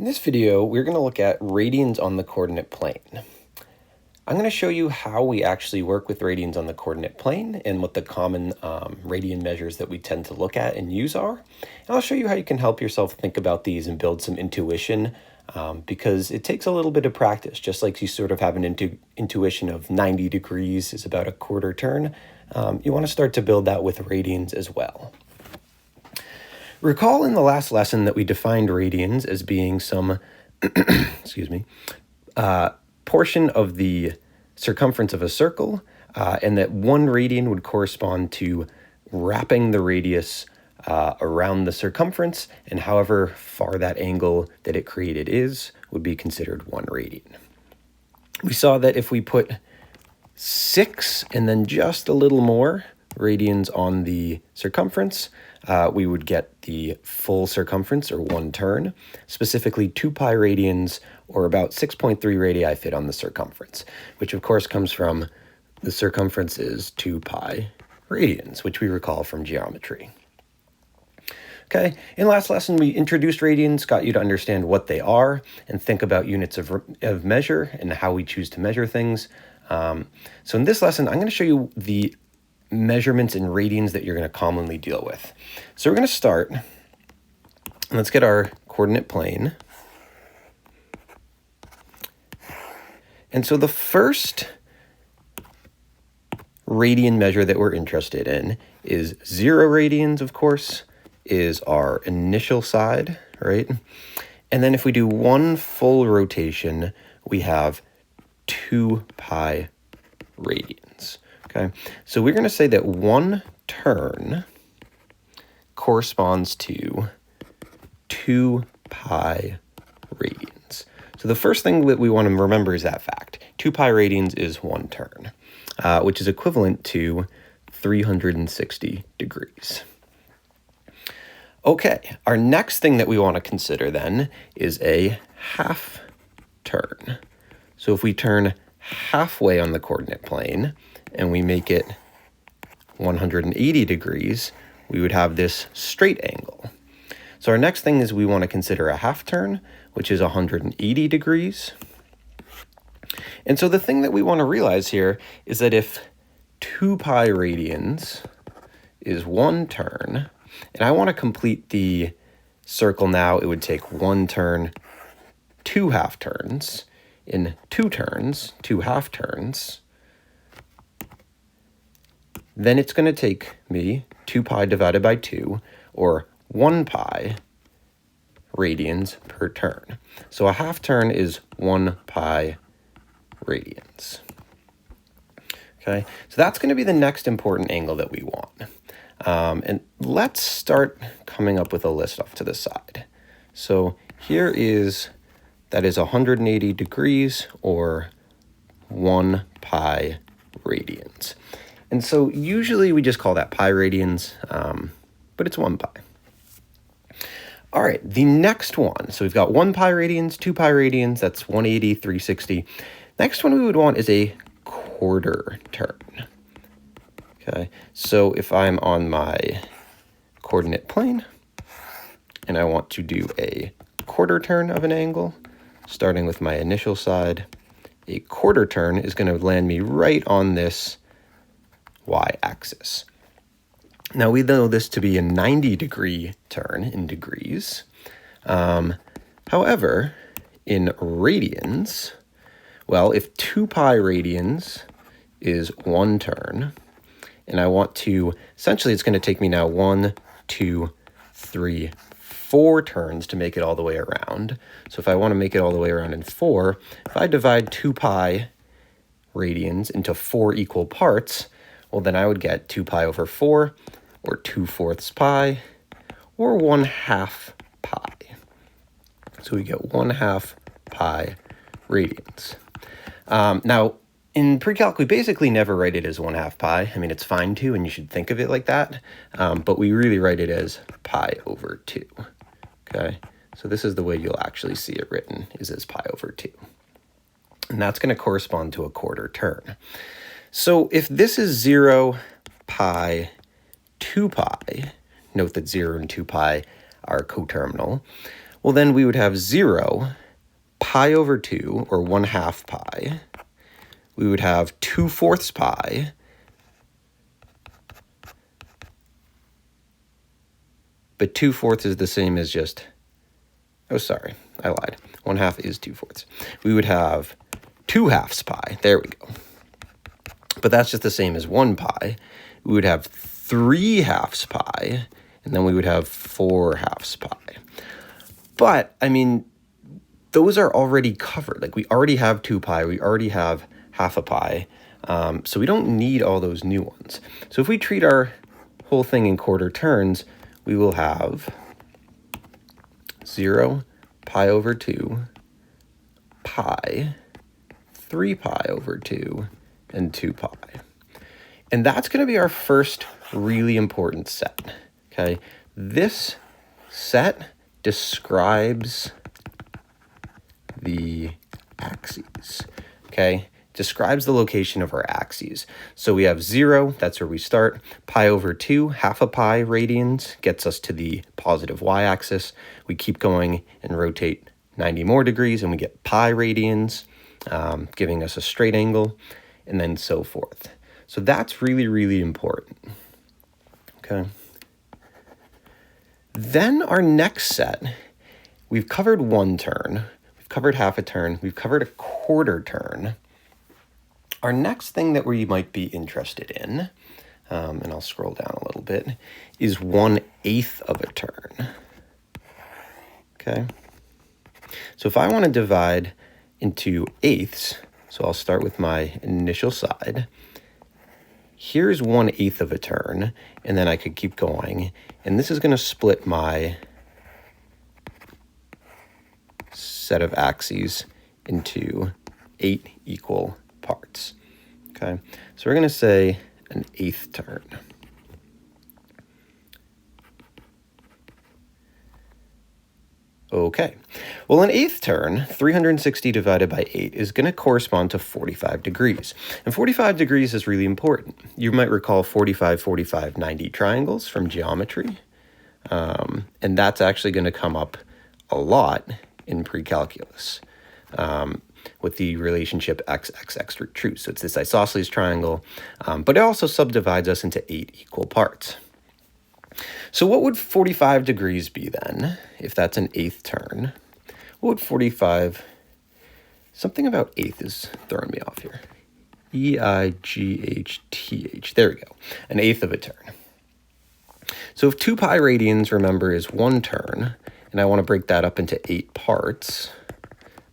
In this video, we're going to look at radians on the coordinate plane. I'm going to show you how we actually work with radians on the coordinate plane and what the common radian measures that we tend to look at and use are. And I'll show you how you can help yourself think about these and build some intuition because it takes a little bit of practice. Just like you sort of have an intuition of 90 degrees is about a quarter turn, you want to start to build that with radians as well. Recall in the last lesson that we defined radians as being some portion of the circumference of a circle, and that 1 radian would correspond to wrapping the radius around the circumference, and however far that angle that it created would be considered 1 radian. We saw that if we put 6 and then just a little more radians on the circumference, we would get the full circumference, or 1 turn, specifically 2 pi radians, or about 6.3 radii fit on the circumference, which of course comes from the circumference is 2 pi radians, which we recall from geometry. Okay, in last lesson we introduced radians, got you to understand what they are, and think about units of measure and how we choose to measure things. So in this lesson, I'm going to show you the measurements in radians that you're going to commonly deal with. So we're going to start, and let's get our coordinate plane. And so the first radian measure that we're interested in is 0 radians, of course, is our initial side, right? And then if we do 1 full rotation, we have 2 pi radians. Okay, so we're going to say that 1 turn corresponds to 2 pi radians. So the first thing that we want to remember is that fact. 2 pi radians is 1 turn, which is equivalent to 360 degrees. Okay, our next thing that we want to consider then is a half turn. So if we turn halfway on the coordinate plane, and we make it 180 degrees, we would have this straight angle. So our next thing is we want to consider a half turn, which is 180 degrees. And so the thing that we want to realize here is that if 2 pi radians is 1 turn, and I want to complete the circle now, it would take 1 turn, 2 half turns, in 2 turns, 2 half turns. Then it's going to take me 2 pi divided by 2, or 1 pi radians per turn. So a half turn is 1 pi radians. Okay, so that's going to be the next important angle that we want. And let's start coming up with a list off to the side. So here that is 180 degrees, or 1 pi radians. And so usually we just call that pi radians, but it's 1 pi. All right, the next one. So we've got 1 pi radians, 2 pi radians, that's 180, 360. Next one we would want is a quarter turn. Okay, so if I'm on my coordinate plane and I want to do a quarter turn of an angle, starting with my initial side, a quarter turn is going to land me right on this y-axis. Now we know this to be a 90-degree turn in degrees. However, in radians, well, if 2 pi radians is 1 turn, and I want to, essentially it's going to take me now 1, 2, 3, 4 turns to make it all the way around. So if I want to make it all the way around in 4, if I divide 2 pi radians into 4 equal parts, well, then I would get 2 pi over 4, or 2/4 pi, or 1/2 pi. So we get 1/2 pi radians. Now, in Precalc, we basically never write it as 1/2 pi. I mean, it's fine to, and you should think of it like that, but we really write it as pi over 2. Okay, so this is the way you'll actually see it written, is as pi over 2. And that's going to correspond to a quarter turn. So if this is 0, pi, 2 pi, note that 0 and 2 pi are coterminal, Well, then we would have 0, pi over 2, or 1/2 pi. We would have 2/4 pi. But 2/4 is the same as just, oh, sorry, I lied. 1/2 is 2/4. We would have 2/2 pi. There we go. But that's just the same as 1 pi. We would have 3/2 pi, and then we would have 4/2 pi. But, I mean, those are already covered. Like, we already have 2 pi, we already have 1/2 pi, so we don't need all those new ones. So if we treat our whole thing in quarter turns, we will have 0, pi over 2, pi, 3 pi over 2, and 2 pi. And that's going to be our first really important set, okay? This set describes the axes, okay? Describes the location of our axes. So we have 0, that's where we start. Pi over 2, 1/2 pi radians gets us to the positive y-axis. We keep going and rotate 90 more degrees, and we get pi radians, giving us a straight angle, and then so forth. So that's really, really important, okay? Then our next set, we've covered 1 turn, we've covered 1/2 turn, we've covered a quarter turn. Our next thing that we might be interested in, and I'll scroll down a little bit, is 1/8 of a turn, okay? So if I want to divide into eighths, so I'll start with my initial side. Here's 1/8 of a turn, and then I could keep going. And this is going to split my set of axes into 8 equal parts. Okay, so we're going to say an 1/8 turn. Okay, well, an 1/8 turn, 360 divided by 8, is going to correspond to 45 degrees. And 45 degrees is really important. You might recall 45, 45, 90 triangles from geometry. And that's actually going to come up a lot in pre-calculus with the relationship x, x, x true. So it's this isosceles triangle, but it also subdivides us into 8 equal parts. So what would 45 degrees be then, if that's an 1/8 turn? What would 45, something about 1/8 is throwing me off here. E-I-G-H-T-H, there we go, an 1/8 of a turn. So if 2 pi radians, remember, is 1 turn, and I want to break that up into 8 parts,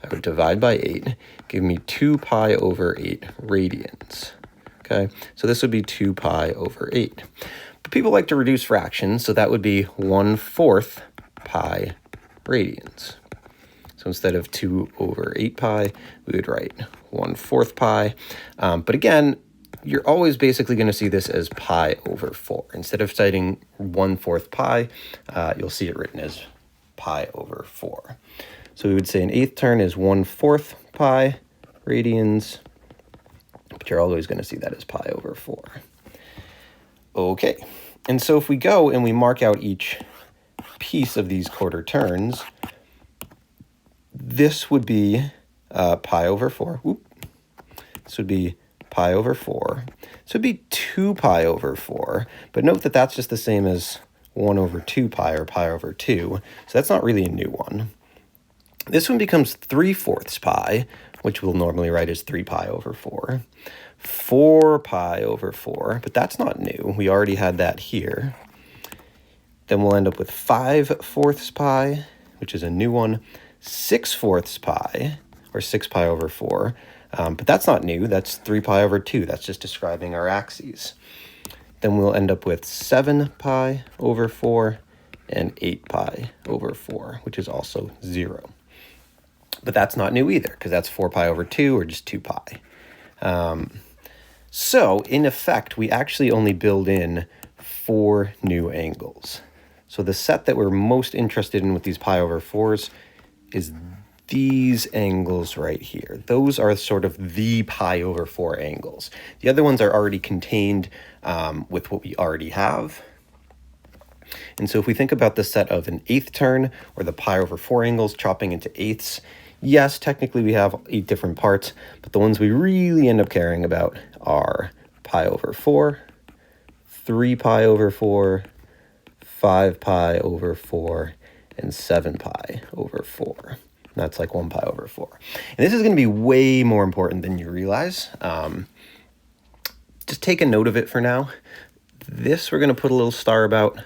I would divide by 8, give me 2 pi over 8 radians. Okay, so this would be 2 pi over 8. People like to reduce fractions, so that would be 1/4 pi radians. So instead of 2 over 8 pi, we would write 1/4 pi. But again, you're always basically going to see this as pi over 4. Instead of citing 1/4 pi, you'll see it written as pi over 4. So we would say an 1/8 turn is 1/4 pi radians, but you're always going to see that as pi over 4. Okay, and so if we go and we mark out each piece of these quarter turns, this would be pi over 4. Whoop. This would be pi over 4. This would be 2 pi over 4, but note that that's just the same as 1 over 2 pi or pi over 2, so that's not really a new one. This one becomes 3/4 pi, which we'll normally write as 3 pi over 4. 4 pi over 4, but that's not new. We already had that here. Then we'll end up with 5/4 pi, which is a new one. 6/4 pi, or 6 pi over 4, but that's not new. That's 3 pi over 2. That's just describing our axes. Then we'll end up with 7 pi over 4 and 8 pi over 4, which is also 0. But that's not new either, because that's 4 pi over 2, or just 2 pi. So, in effect, we actually only build in 4 new angles. So the set that we're most interested in with these pi over 4s is these angles right here. Those are sort of the pi over 4 angles. The other ones are already contained with what we already have. And so if we think about the set of an eighth turn, or the pi over 4 angles chopping into eighths, yes, technically we have 8 different parts, but the ones we really end up caring about are pi over 4, 3 pi over 4, 5 pi over 4, and 7 pi over 4. That's like 1 pi over 4. And this is going to be way more important than you realize. Just take a note of it for now. This we're going to put a little star about.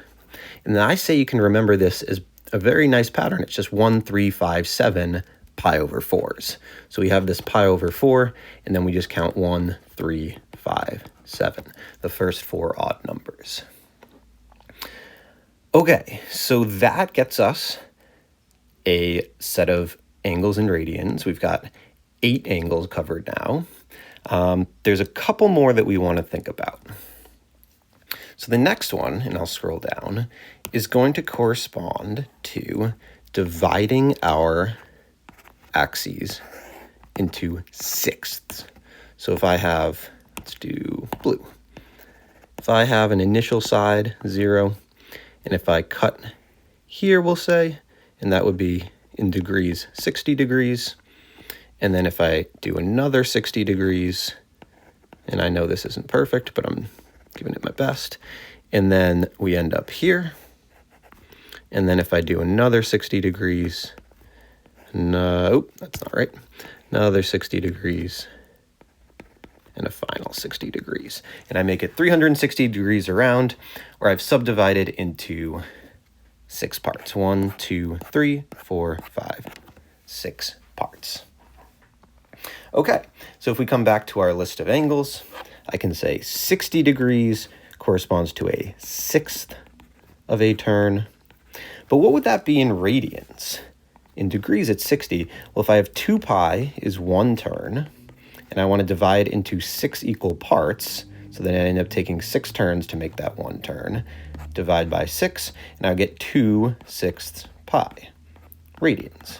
And then I say you can remember this as a very nice pattern. It's just 1, 3, 5, 7 pi over 4s. So we have this pi over 4, and then we just count 1, 3, 5, 7, the first 4 odd numbers. Okay, so that gets us a set of angles and radians. We've got 8 angles covered now. There's a couple more that we want to think about. So the next one, and I'll scroll down, is going to correspond to dividing our axes into sixths. So if I have, let's do blue. If I have an initial side, 0, and if I cut here, we'll say, and that would be in degrees, 60 degrees. And then if I do another 60 degrees, and I know this isn't perfect, but I'm giving it my best. And then we end up here. And then if I do another 60 degrees, no, that's not right. Another 60 degrees and a final 60 degrees. And I make it 360 degrees around, or I've subdivided into 6 parts. 1, 2, 3, 4, 5, 6 parts. Okay, so if we come back to our list of angles, I can say 60 degrees corresponds to a sixth of a turn. But what would that be in radians? In degrees, it's 60. Well, if I have 2 pi is 1 turn, and I want to divide into 6 equal parts, so then I end up taking 6 turns to make that 1 turn, divide by 6, and I get 2/6 pi radians.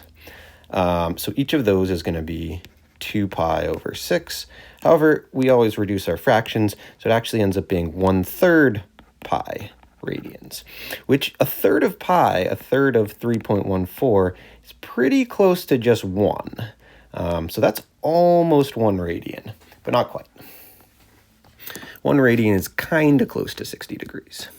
So each of those is going to be 2 pi over 6. However, we always reduce our fractions, so it actually ends up being 1/3 pi radians, which a third of pi, a third of 3.14, is pretty close to just 1. So that's almost 1 radian, but not quite. 1 radian is kind of close to 60 degrees.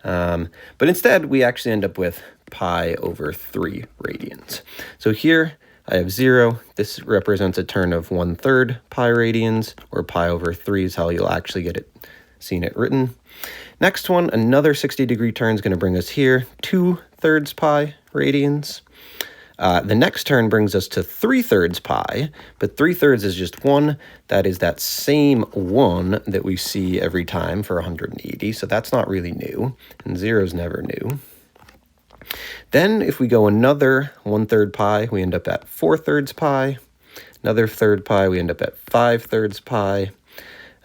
But instead, we actually end up with pi over 3 radians. So here I have 0. This represents a turn of 1/3 pi radians, or pi over 3 is how you'll actually get it, seen it written. Next one, another 60-degree turn is going to bring us here, 2/3 pi radians. The next turn brings us to 3/3 pi, but 3/3 is just 1. That is that same 1 that we see every time for 180, so that's not really new, and 0 is never new. Then if we go another 1/3 pi, we end up at 4/3 pi. Another 1/3 pi, we end up at 5/3 pi.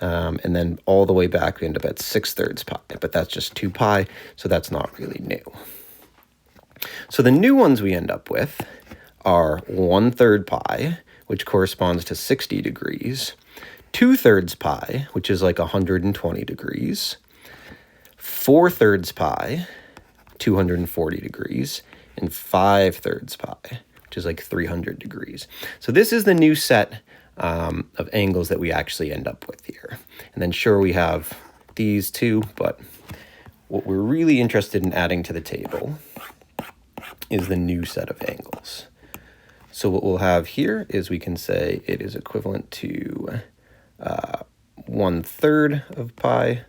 And then all the way back, we end up at 6/3 pi, but that's just 2 pi, so that's not really new. So the new ones we end up with are 1/3 pi, which corresponds to 60 degrees, 2/3 pi, which is like 120 degrees, 4/3 pi, 240 degrees, and 5/3 pi, which is like 300 degrees. So this is the new set of angles that we actually end up with here. And then sure, we have these two, but what we're really interested in adding to the table is the new set of angles. So what we'll have here is we can say it is equivalent to 1/3 of pi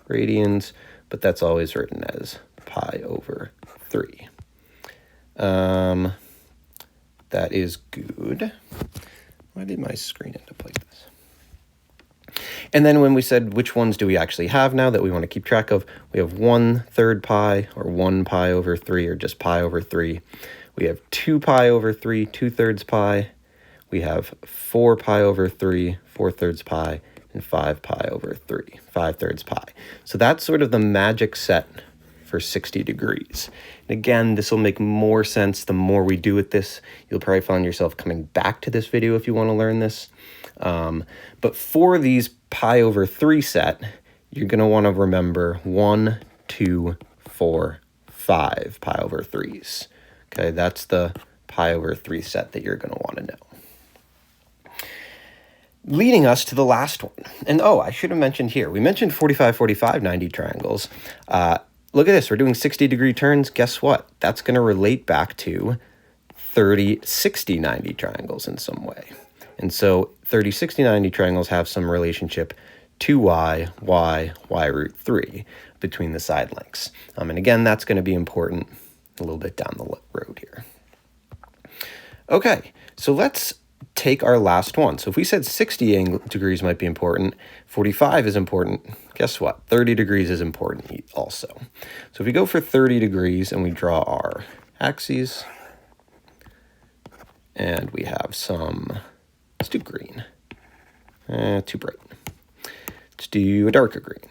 radians, but that's always written as pi over 3. That is good. Why did my screen end up like this? And then when we said which ones do we actually have now that we want to keep track of, we have 1/3 pi, or 1 pi over 3, or just pi over 3. We have 2 pi over 3, 2/3 pi. We have 4 pi over 3, 4/3 pi, and 5 pi over 3, 5/3 pi. So that's sort of the magic set for 60 degrees. And again, this will make more sense the more we do with this. You'll probably find yourself coming back to this video if you want to learn this. But for these pi over 3 set, you're going to want to remember 1, 2, 4, 5 pi over 3s. Okay, that's the pi over 3 set that you're going to want to know. Leading us to the last one. And oh, I should have mentioned here, we mentioned 45, 45, 90 triangles. Look at this, we're doing 60-degree turns. Guess what? That's going to relate back to 30, 60, 90 triangles in some way. And so 30, 60, 90 triangles have some relationship to y root 3 between the side lengths. And again, that's going to be important a little bit down the road here. Okay, so let's take our last one. So if we said 60 degrees might be important, 45 is important, guess what? 30 degrees is important also. So if we go for 30 degrees and we draw our axes, and we have some, let's do green, too bright. Let's do a darker green.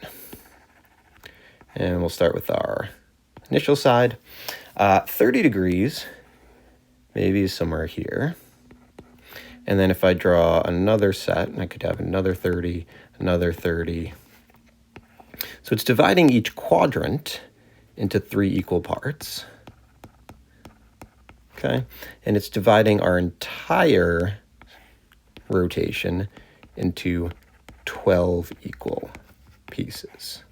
And we'll start with our initial side. 30 degrees, maybe somewhere here. And then if I draw another set, I could have another 30, another 30. So it's dividing each quadrant into 3 equal parts. Okay, and it's dividing our entire rotation into 12 equal pieces.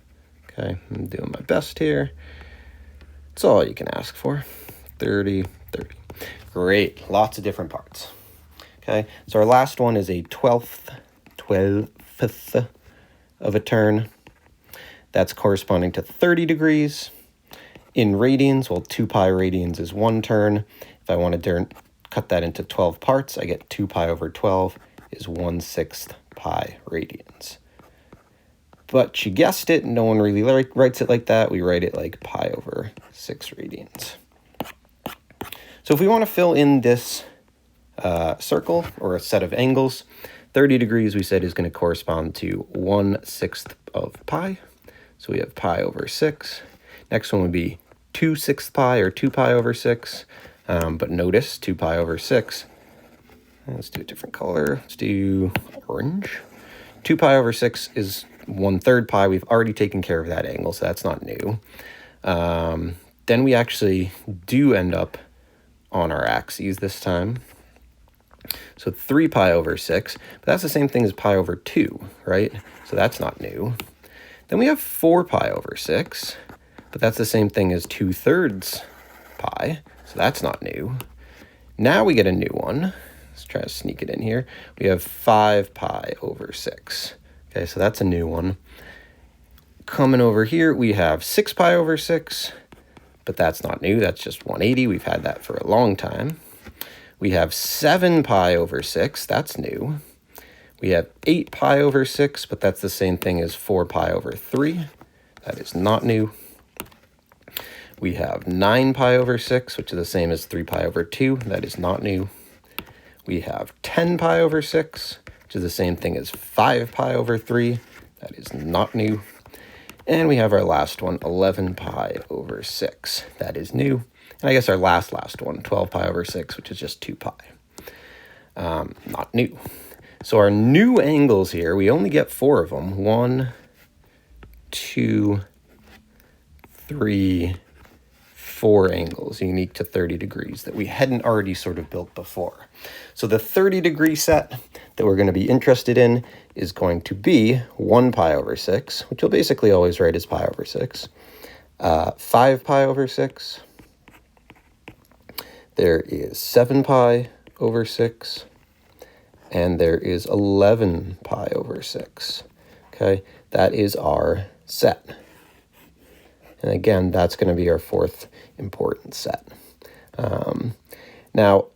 Okay, I'm doing my best here. That's all you can ask for. 30, 30. Great, lots of different parts. Okay, so our last one is a 12th of a turn. That's corresponding to 30 degrees. In radians, well, 2 pi radians is 1 turn. If I want to cut that into 12 parts, I get 2 pi over 12 is 1/6 pi radians. But you guessed it, no one really writes it like that. We write it like pi over 6 radians. So if we want to fill in this circle or a set of angles, 30 degrees we said is going to correspond to 1/6 of pi. So we have pi over 6. Next one would be 2/6 pi or 2 pi over 6. But notice 2 pi over 6. Let's do a different color. Let's do orange. 2 pi over 6 is 1/3 pi. We've already taken care of that angle, so that's not new. Then we actually do end up on our axes this time. So 3 pi over 6, but that's the same thing as pi over 2, right? So that's not new. Then we have 4 pi over 6, but that's the same thing as 2/3 pi, so that's not new. Now we get a new one. Let's try to sneak it in here. We have 5 pi over 6. Okay, so that's a new one. Coming over here, we have 6 pi over 6, but that's not new. That's just 180. We've had that for a long time. We have 7 pi over 6. That's new. We have 8 pi over 6, but that's the same thing as 4 pi over 3. That is not new. We have 9 pi over 6, which is the same as 3 pi over 2. That is not new. We have 10 pi over 6, which is the same thing as 5 pi over 3. That is not new. And we have our last one, 11 pi over 6. That is new. And I guess our last one, 12 pi over 6, which is just 2 pi. Not new. So our new angles here, we only get 4 of them. 1, 2, 3, 4 angles unique to 30 degrees that we hadn't already sort of built before. So the 30-degree set that we're going to be interested in is going to be 1 pi over 6, which you'll basically always write as pi over 6, 5 pi over 6, there is 7 pi over 6, and there is 11 pi over 6. Okay, that is our set. And again, that's going to be our 4th important set. Now,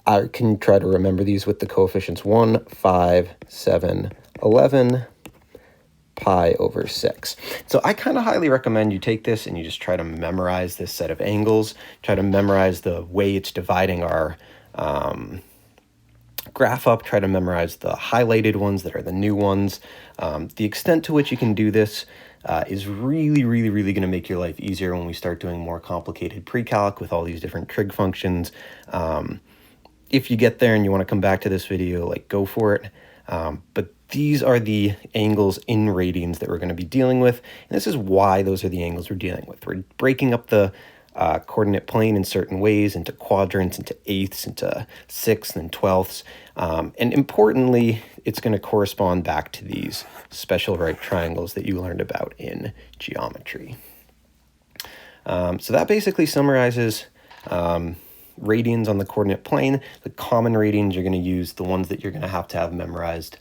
I can try to remember these with the coefficients 1, 5, 7, 11, pi over 6. So I kind of highly recommend you take this and you just try to memorize this set of angles, try to memorize the way it's dividing our graph up, try to memorize the highlighted ones that are the new ones. The extent to which you can do this is really going to make your life easier when we start doing more complicated pre-calc with all these different trig functions. If you get there and you want to come back to this video, like, go for it. But these are the angles in radians that we're going to be dealing with. And this is why those are the angles we're dealing with. We're breaking up the coordinate plane in certain ways, into quadrants, into eighths, into sixths and twelfths. And importantly, it's going to correspond back to these special right triangles that you learned about in geometry. So that basically summarizes radians on the coordinate plane. The common radians you're going to use, the ones that you're going to have memorized.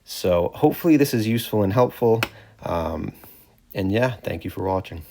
So hopefully this is useful and helpful. And yeah, thank you for watching.